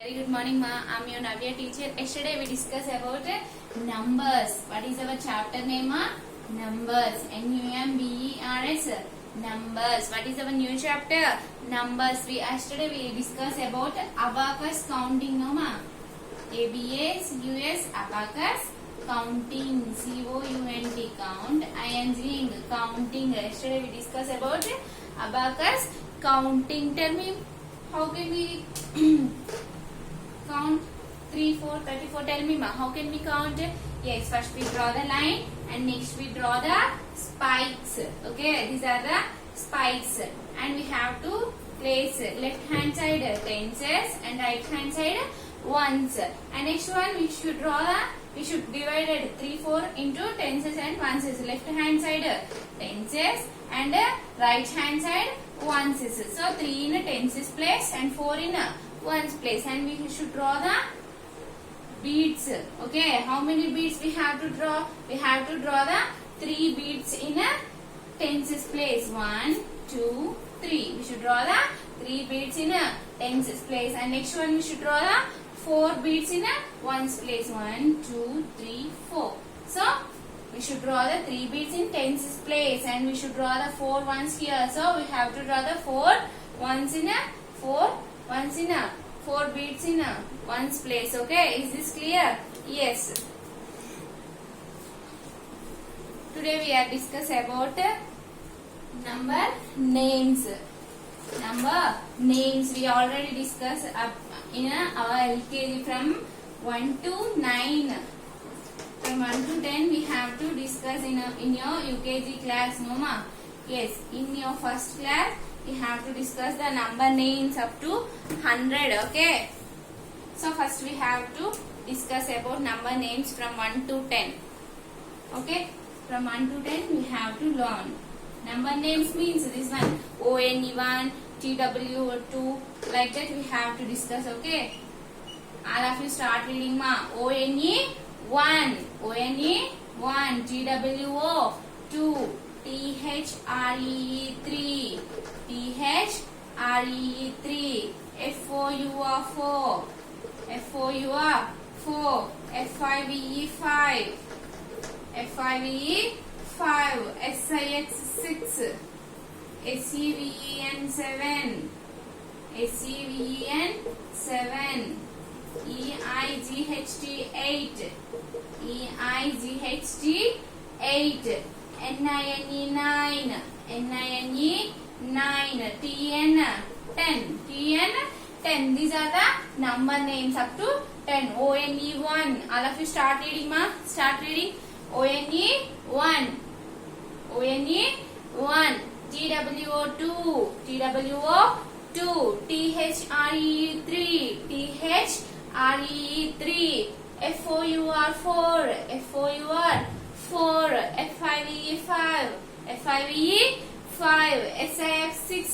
Very good morning, ma. I'm your Navya teacher. Yesterday we discussed about numbers. What is our chapter name, ma? Numbers. Numbers. Numbers. What is our new chapter? Numbers. Yesterday we discussed about abacus counting, no, ma? ABACUS abacus counting. COUNT count. ING counting. Yesterday we discussed about abacus counting. Tell me, how can we count 3, 4, 34? Tell me, ma, how can we count? Yes, first we draw the line and next we draw the spikes. Okay, these are the spikes, and we have to place left hand side tenses and right hand side ones. And next one we should divide it 3, 4 into tenses and ones. Left hand side tenses and right hand side ones. So 3 in tenses place and 4 in ones place, and we should draw the beads. Okay, how many beads we have to draw? We have to draw the 3 beads in a tenses place. 1, 2, 3. We should draw the 3 beads in a tenses place, and next one we should draw the 4 beads in a ones place. 1, 2, 3, 4. So we should draw the 3 beads in tenses place, and we should draw the 4 ones here. So we have to draw the 4 ones in a 4 ones in a 4 beads in a ones place. Okay, is this clear? Yes. Today we are discuss about number names. Number names we already discussed in our LKG from 1 to 9. From 1 to 10 we have to discuss in your UKG class, no, ma? Yes, in your first class we have to discuss the number names up to 100. Okay, so first we have to discuss about number names from 1 to 10. Okay, from 1 to 10 we have to learn. Number names means this one, ONE1, TW2, like that we have to discuss. Okay, all of you start reading, ma. ONE1, ONE1, TWO 2, THREE 3, THREE 3, FOUR 4, FOUR 4, FIVE 5, FIVE 5, SIX 6, SEVEN 7, SEVEN 7, EIGHT 8, EIGHT 8, NINE 9, NINE 9, TN 10, TN 10. These are the number names up to 10. ONE1. All of you start reading, ma. Start reading. ONE1, ONE1, TWO2, TWO2, THREE 3, THREE 3, FOUR 4, FOUR 4, FIVE 5, FIVE 5, SIX 6,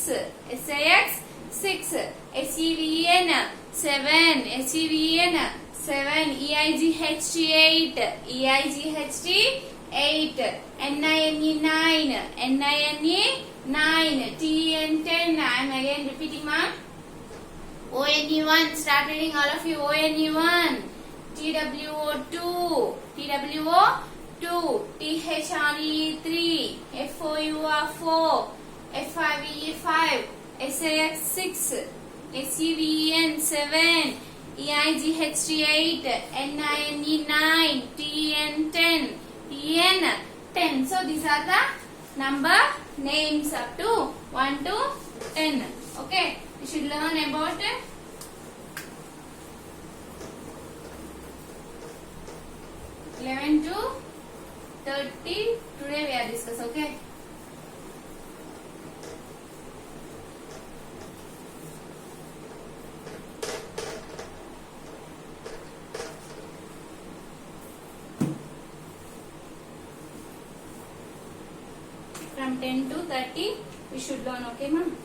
SIX 6, SEVEN 7, SEVEN 7, EIGHT 8, EIGHT 8, NINE 9, NINE 9, TN 10. I am again repeating, ma. ONE1, start reading, all of you. ONE1, TWO2, TWO2, THREE 3, FOUR 4, FIVE 5, SIX 6, SEVEN 7, EIGHT 8, NINE 9, TN 10, TN 10. So these are the number names up to 1 to 10. Okay, we should learn about 11 to 30. Today we are discuss. Okay, from 10 to 30 we should learn. Okay, ma'am.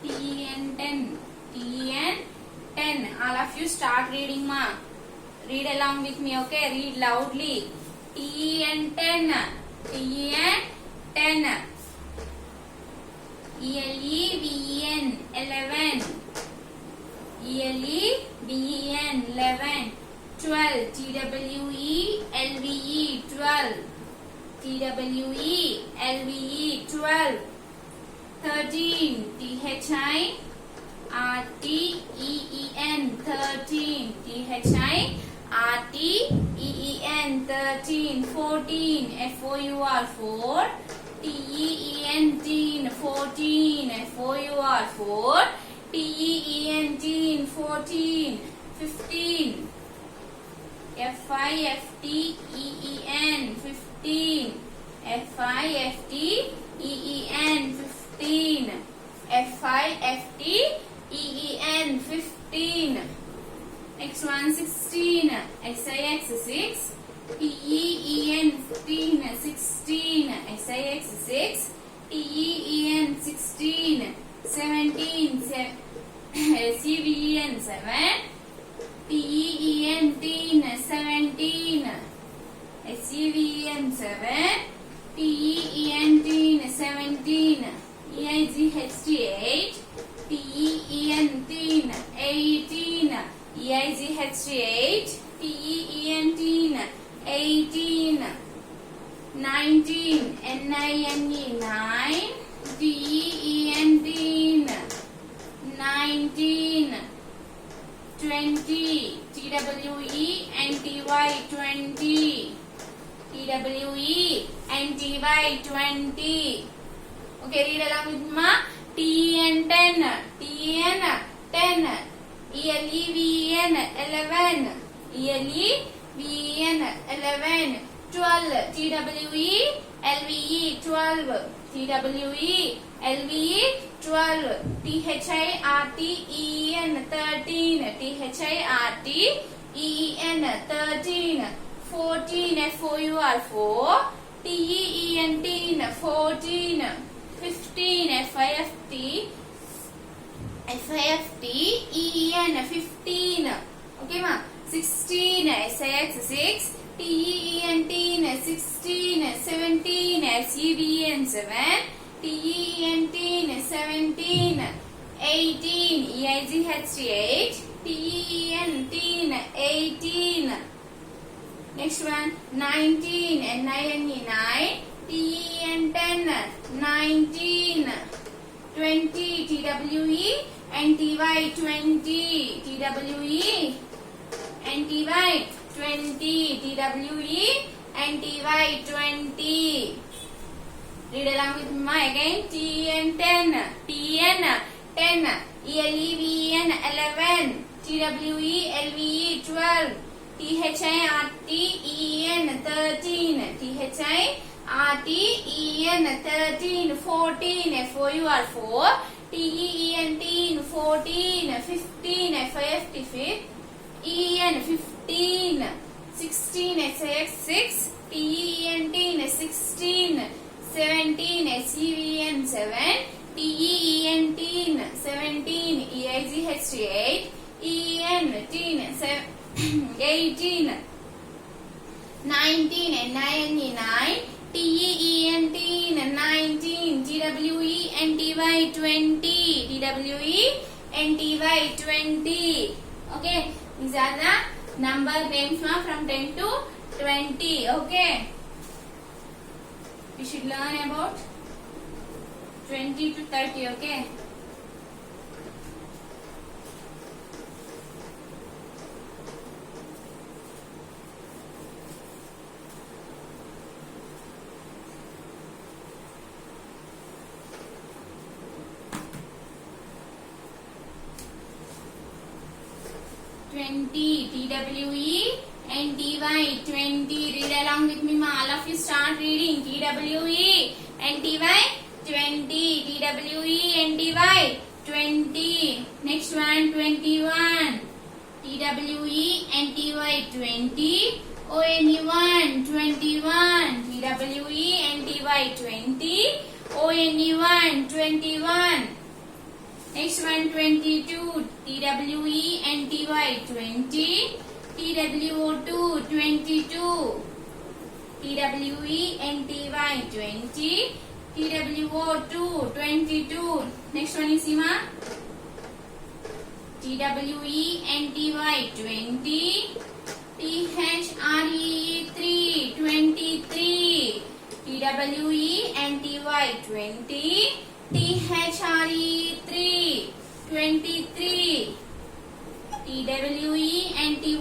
TN 10, TN 10. All of you start reading, ma. Read along with me. Okay, read loudly. TN 10, TN 10, eleven, 11, eleven, 11, 12, twelve, 12, 12, 13, thirteen, 13, 14, four, teen, 14, four, teen, 14, 15, fifteen, 15, 15. Next one, 16, SIX 6, TEEN 15, 16, SIX 6, TEEN 16, 17, SUVEN 7, TEEN 17, SUVEN 7, TEEN 17, EIGHT 8, TEEN 18, EIGHT 8, TEEN 18, 19, NINE 9, TEEN 19, 20, TWE NTY 20, TWE NTY 20. Okay, read along with ma. TEN 10, TEN 10, ELEVEN 11, ELEVEN 11, 12, TWE LVE 12, TWE LVE 12, THIRTEN 13, THIRTEN 13, 14, FOUR 4, TEEN 14, 15, FIFT EEN 15. Okay ma. 16, SIX 6, TEEN 16, 17, SUVEN 7, TEEN 17, 18, EIGHT 8, TEEN 18. Next one, 19, NINE 9, TEEN 10, 19, 20, TWE NTY 20, TWE NTY 20, TWE NTY 20. Read along with me again. TEN 10, TEN 10, ELEVEN 11, TWE LVE 12, THIRTEN 13, THIRTEN 13, 14, FOUR 4, TEEN 14, 15, FIFT 5, EN 15, 16, SIX 6, TEEN 16, 17, SUVEN 7, TEEN 17, EIGHT 8, EN 18, 19, NINE 9, TEEN 19, TWE NTY 20, TWE NTY 20. Okay, these are the number names from 10 to 20. Okay, we should learn about 20 to 30. Okay. TWE NTY 20. Read along with me, ma. All of you start reading. TWE NTY 20. TWE NTY 20. Next one, 21. TWE NTY 20. ONE 21. TWE NTY 20. ONE 21. Next one, 22. TWE NTY 20. TWO2 22. TWE NTY 20. TWO 22. Next one you see ma. TWENTY 20. THREE 3 23. TWENTY 20. THREE 3 23. TWENTY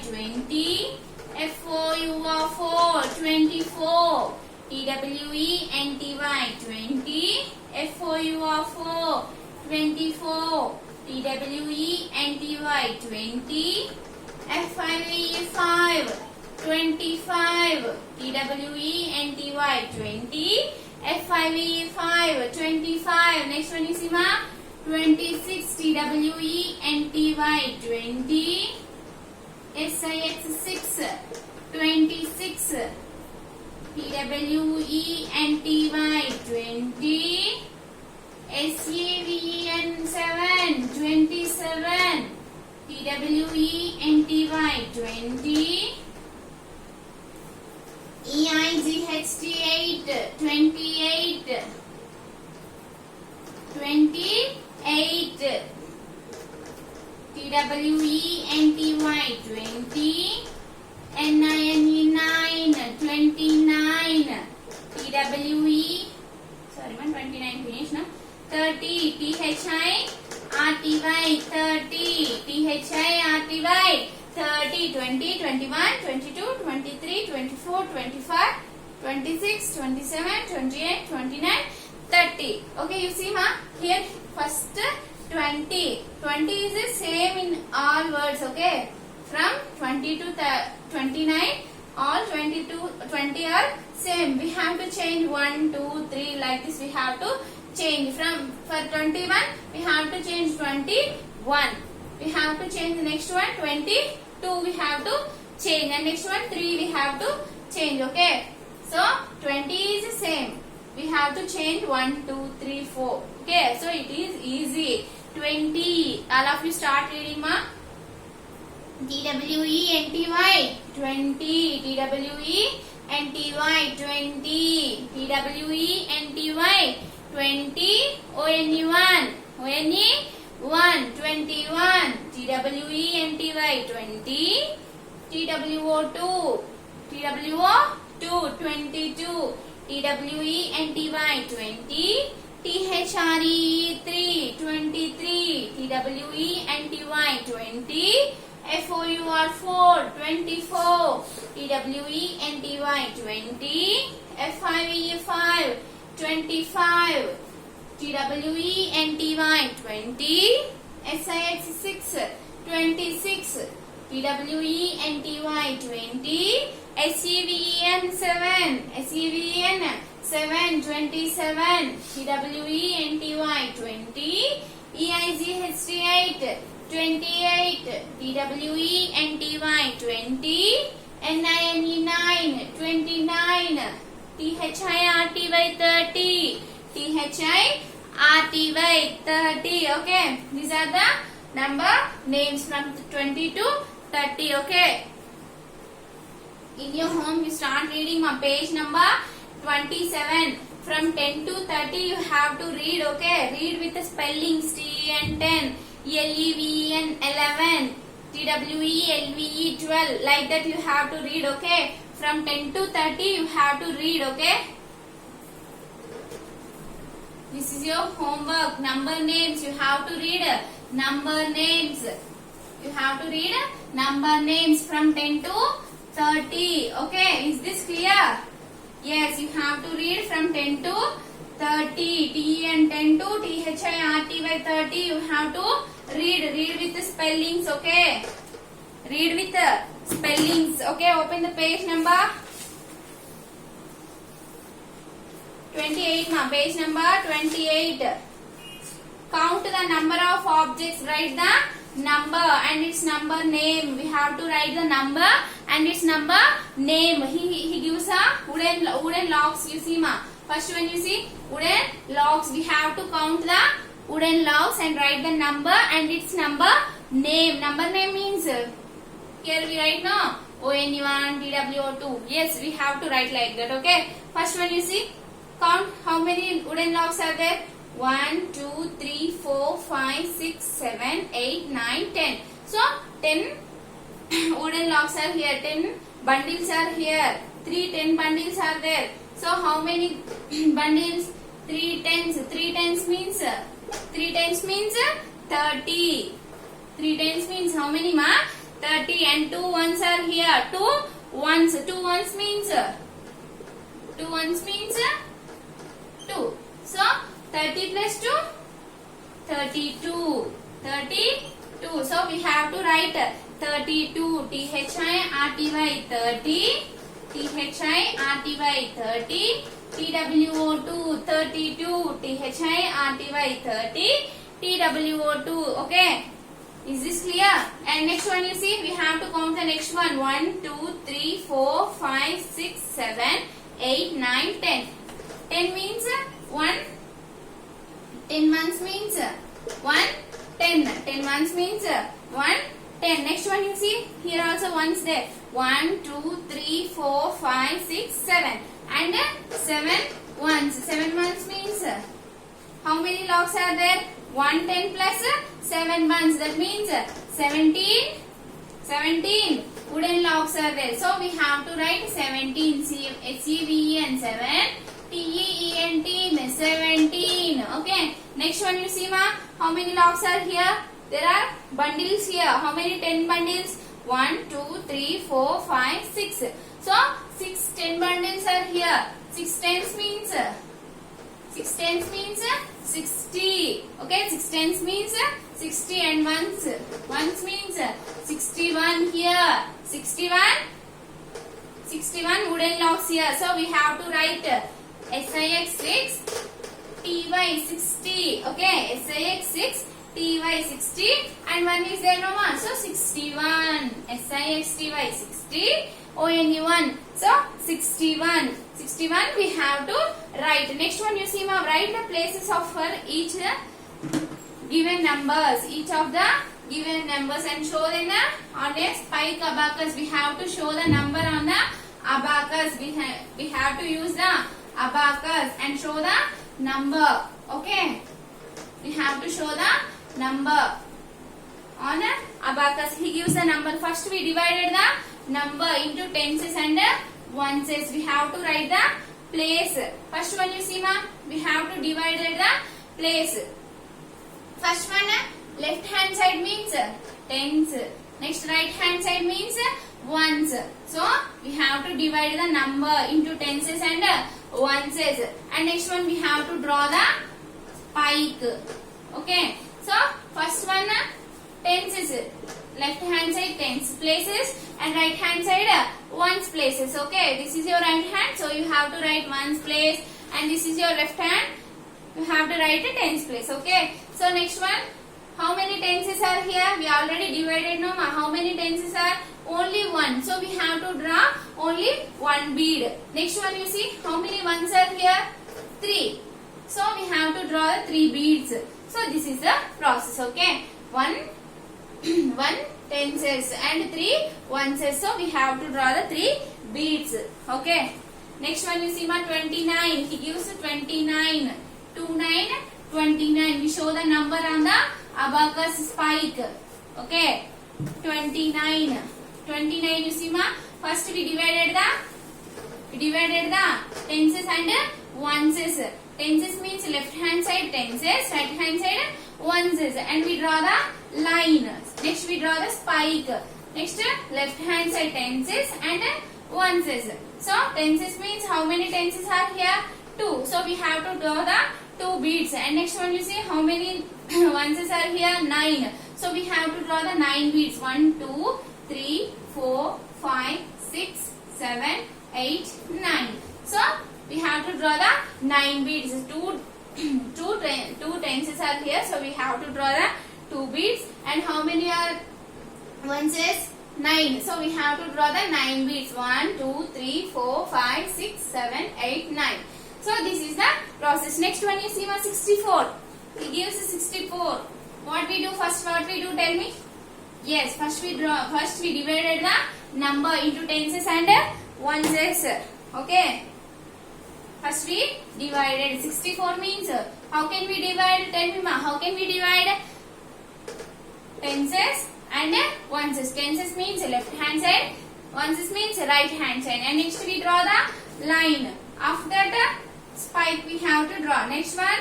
20. FOUR 4 24. TWENTY 20. FOUR 4 24. TWENTY 20. FIVE 5 25. TWENTY 20. FIVE 5 25. Next one you see ma. 26. TWENTY 20. SIX 6 26. TWENTY 20. SEVEN 7 27. TWENTY 20. EIGHT 8 28. 28. TWENTY 20. NINE 9 29. TWE sorry man 29 finish na. 30. THI RTY 30. THI RTY 30. 20 21 22 23 24 25 26 27 28 29 30. Okay, you see ma, here first 20 is the same in all words. Okay, from 20 to 29 all 20 are same. We have to change 1 2 3 like this. We have to change from for 21 we have to change 21. We have to change the next one 22. We have to change and next one 3 we have to change. Okay, so 20 is the same. We have to change 1 2 3 4. Okay, so it is easy. 20. All of you start reading ma. TWENTY 20. TWENTY 20. TWENTY 20. ONE 1 21. TWENTY 20. TWO 2 22. TWENTY 20. THREE 3 23. TWENTY 20. FOUR 4 24. TWENTY 20. FIVE 5 25. TWENTY 20. SIX 6 26. TWENTY 20. SEVEN 7 27. TWENTY 20. EIGHT 8 28. TWENTY 20. NINE 9 29. THIRTY 30. THIRTY 30. Okay, these are the number names from 20 to 30. Okay, in your home you start reading on page number 27. From 10 to 30 you have to read. Okay, read with the spellings. TEN 10, LEVEN 11, TWELVE 12. Like that you have to read. Okay, from 10 to 30 you have to read. Okay, this is your homework. Number names you have to read. Number names you have to read. Number names from 10 to 30. Okay, is this clear? Yes, you have to read from 10 to 30. TEN 10 to THIRTY 30. You have to read with the spellings. Okay, read with the spellings. Okay, open the page number 28 ma. Page number 28. Count the number of objects. Write the number and its number name. We have to write the number and its number name. He gives a wooden logs. You see ma. First one you see wooden logs. We have to count the wooden logs and write the number and its number name. Number name means here we write no ONE1 TWO2. Yes, we have to write like that. Okay. First one you see Count how many wooden logs are there. 1, 2, 3, 4, 5, 6, 7, 8, 9, 10. So 10 wooden logs are here. 10 bundles are here. 10 bundles are there. So how many bundles? 3 tens. 3 tens means 30. 3 tens means how many ma? 30. And 2 ones are here. 2 ones. 2 ones means 2. So 30 plus 2, 32. 32. So we have to write 32. THIRTY 30. THIRTY 30. TWO2 32. THIRTY 30. TWO2. Okay. Is this clear? And next one you see, we have to count the next one. 1, 2, 3, 4, 5, 6, 7, 8, 9, 10. 10 means 1. 10 months means 1, 10. 10 months means 1, 10. Next one you see, here also ones there. 1, 2, 3, 4, 5, 6, 7. And 7 ones. 7 months means how many logs are there? 1, 10 plus 7 ones. That means 17 wooden logs are there. So we have to write 17. SEVEN 7. TEENT 17. Okay. Next one you see ma. How many logs are here? There are bundles here. How many 10 bundles? 1, 2, 3, 4, 5, 6. So 6 10 bundles are here. 6 tens means 60. Okay. 6 tens means 60 and ones means 61 here. 61 wooden logs here. So we have to write SIX 6 TY 60. Okay. SIX 6 TY 60 and one is there no ma. So 61. SIX TY 60 ONE 1. So 61 we have to write. Next one you see ma, write the places of for each given numbers. Each of the given numbers and show them on a spike abacus. We have to show the number on the abacus. We have to use the abacus and show the number. Okay. We have to show the number on a abacus. He gives the number. First we divided the number into tenses and oneses. We have to write the place. First one you see ma, we have to divide the place. First one left hand side means tens. Next right hand side means ones. So we have to divide the number into tenses and oneses. And next one we have to draw the spike. Okay. So first one tenses. Left hand side tens places and right hand side ones places. Okay. This is your right hand. So you have to write ones place. And this is your left hand. You have to write a tens place. Okay. So next one. How many tenses are here? We already divided no ma. How many tenses are? Only one. So we have to draw only one bead. Next one you see. How many ones are here? 3. So we have to draw the 3 beads. So this is the process. Okay. 1 tenses and 3 oneses. So we have to draw the 3 beads. Okay. Next one you see ma, 29. He gives 29. 29, 29. We show the number on the abacus spike. Okay. 29. 29 you see ma. First we divided the tenses and oneses. Tenses means left hand side tenses, right hand side oneses, and we draw the line. Next we draw the spike. Next left hand side tenses and oneses. So tenses means how many tenses are here? 2. So we have to draw the 2 beads. And next one you see how many oneses are here? 9. So we have to draw the 9 beads. 1, 2, 3, 4, 5, 6, 7, 8, 9. So we have to draw the 9 beads. Two tenses are here. So we have to draw the 2 beads. And how many are oneses? 9. So we have to draw the 9 beads. 1, 2, 3, 4, 5, 6, 7, 8, 9. So this is the process. Next one you see 64. He gives 64. What we do first? What we do? Tell me. Yes. First we divided the number into tenses and oneses. Okay. First we divided 64 means how can we divide? Tell me ma, how can we divide? Tenses and oneses. Tenses means left hand side, oneses means right hand side. And next we draw the line. After that spike we have to draw. Next one,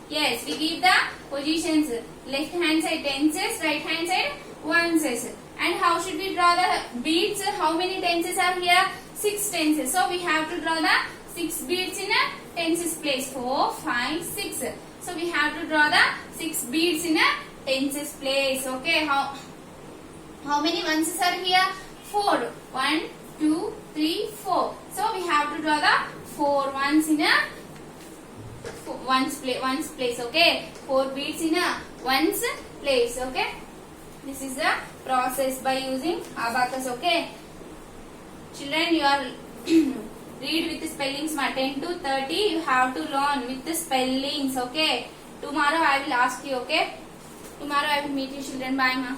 yes, we give the positions. Left hand side tenses, right hand side oneses. And how should we draw the beads? How many tenses are here? 6 tenses. So we have to draw the 6 beads in a tenses place. 4, 5, 6. So we have to draw the 6 beads in a tenses place. Okay. How many oneses are here? 4. 1, 2, 3, 4. So we have to draw the 4 ones in a ones place. Okay. 4 beads in a ones place. Okay. This is the process by using abacus. Okay. Children, you are read with the spellings ma. 10 to 30 you have to learn with the spellings. Okay. Tomorrow I will ask you. Okay. Tomorrow I will meet you children. Bye ma.